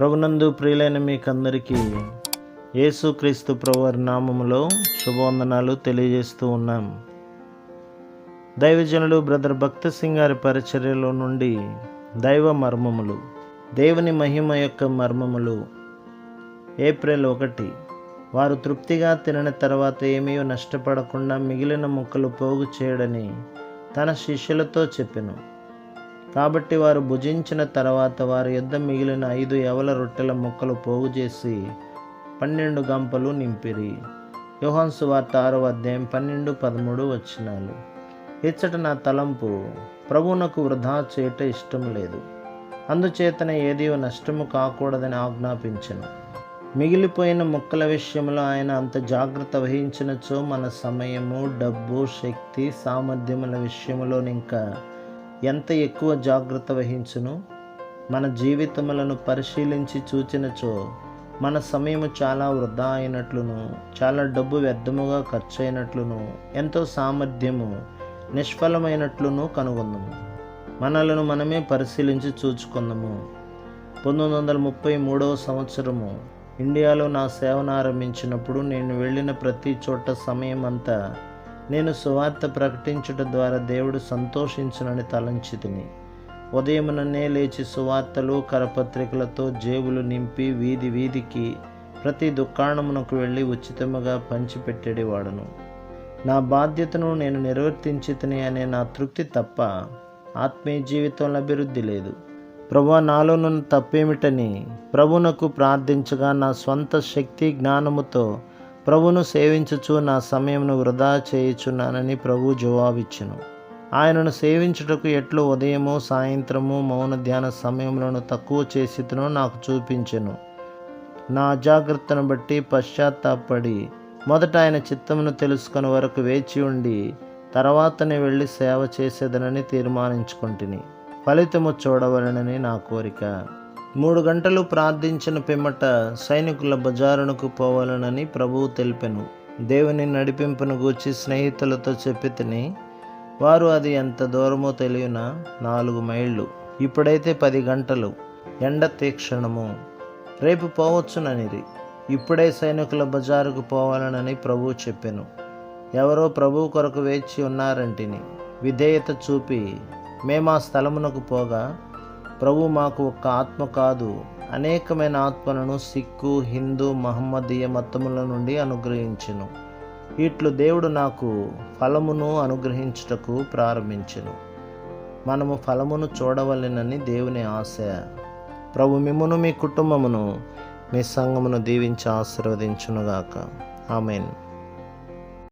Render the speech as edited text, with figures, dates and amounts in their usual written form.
ప్రభునందు ప్రియులైన మీకందరికీ యేసుక్రీస్తు ప్రభువారి నామములో శుభవందనాలు తెలియజేస్తూ ఉన్నాం. దైవజనుడు బ్రదర్ భక్త సింగ్ గారి పరిచర్యలో నుండి దైవ మర్మములు, దేవుని మహిమ యొక్క మర్మములు. ఏప్రిల్ 1. వారు తృప్తిగా తినని తర్వాత ఏమీ నష్టపడకుండా మిగిలిన ముక్కలు పోగు చేయడని తన శిష్యులతో చెప్పెను. కాబట్టి వారు భుజించిన తర్వాత వారి యొద్ద మిగిలిన 5 యవల రొట్టెల ముక్కలు పోగు చేసి 12 గంపలు నింపిరి. యోహాను సువార్త 6వ అధ్యాయం 12-13 వచనాలు. ఇచ్చట నా తలంపు, ప్రభువునకు వృధా చేయట ఇష్టం లేదు, అందుచేతనే ఏది నష్టము కాకూడదని ఆజ్ఞాపించెను. మిగిలిపోయిన ముక్కల విషయంలో ఆయన అంత జాగ్రత్త వహించినచో మన సమయము, డబ్బు, శక్తి, సామర్థ్యముల విషయంలో ఇంకా ఎంత ఎక్కువ జాగ్రత్త వహించును. మన జీవితములను పరిశీలించి చూచినచో మన సమయము చాలా వృధా అయినట్లును, చాలా డబ్బు వ్యర్థముగా ఖర్చు అయినట్లును, ఎంతో సామర్థ్యము నిష్ఫలమైనట్లును కనుగొందాము. మనలను మనమే పరిశీలించి చూచుకుందాము. 1933వ సంవత్సరము ఇండియాలో నా సేవను ఆరంభించినప్పుడు నేను వెళ్ళిన ప్రతి చోట సమయం అంతా నేను సువార్త ప్రకటించుట ద్వారా దేవుడు సంతోషించునని తలంచితిని. ఉదయముననే లేచి సువార్తలు, కరపత్రికలతో జేబులు నింపి వీధి వీధికి ప్రతి దుకాణమునకు వెళ్ళి ఉచితముగా పంచిపెట్టేవాడను. నా బాధ్యతను నేను నిర్వర్తించితిని అనే నా తృప్తి తప్ప ఆత్మీయ జీవితంలో అభివృద్ధి లేదు. ప్రభువా, నాలోనున్న తప్పేమిటని ప్రభువునకు ప్రార్థించగా నా స్వంత శక్తి జ్ఞానముతో ప్రభువును సేవించుచు నా సమయమును వృధా చేయుచున్నానని ప్రభువు జవాబిచ్చెను. ఆయనను సేవించుటకు ఎట్లు ఉదయము, సాయంత్రము మౌన ధ్యాన సమయములను తక్కువ చేసినో నాకు చూపించెను. నా అజాగ్రత్తను బట్టి పశ్చాత్తాపడి మొదట ఆయన చిత్తమును తెలుసుకుని వరకు వేచి ఉండి తర్వాతనే వెళ్ళి సేవ చేసేదనని తీర్మానించుకుంటుని. ఫలితము చూడవలనని నా కోరిక. 3 గంటలు ప్రార్థించిన పిమ్మట సైనికుల బజారునకు పోవాలనని ప్రభువు తెలిపెను. దేవుని నడిపింపును గూర్చి స్నేహితులతో చెప్పితిని. వారు అది ఎంత దూరమో తెలియనా, 4 మైళ్ళు. ఇప్పుడైతే 10 గంటలు, ఎండ తీక్షణము. రేపు పోవచ్చుననిది. ఇప్పుడే సైనికుల బజారుకు పోవాలనని ప్రభువు చెప్పెను. ఎవరో ప్రభువు కొరకు వేచి ఉన్నారంటిని. విధేయత చూపి మేము ఆ స్థలమునకు పోగా ప్రభు మాకు ఒక్క ఆత్మ కాదు, అనేకమైన ఆత్మలను సిక్కు, హిందూ, మహమ్మదీయ మతముల నుండి అనుగ్రహించెను. ఇట్లు దేవుడు నాకు ఫలమును అనుగ్రహించుటకు ప్రారంభించెను. మనము ఫలమును చూడవలెనని దేవుని ఆశ. ప్రభు మిమ్మును, మీ కుటుంబమును, మీ సంఘమును దీవించి ఆశీర్వదించునుగాక. ఆమేన్.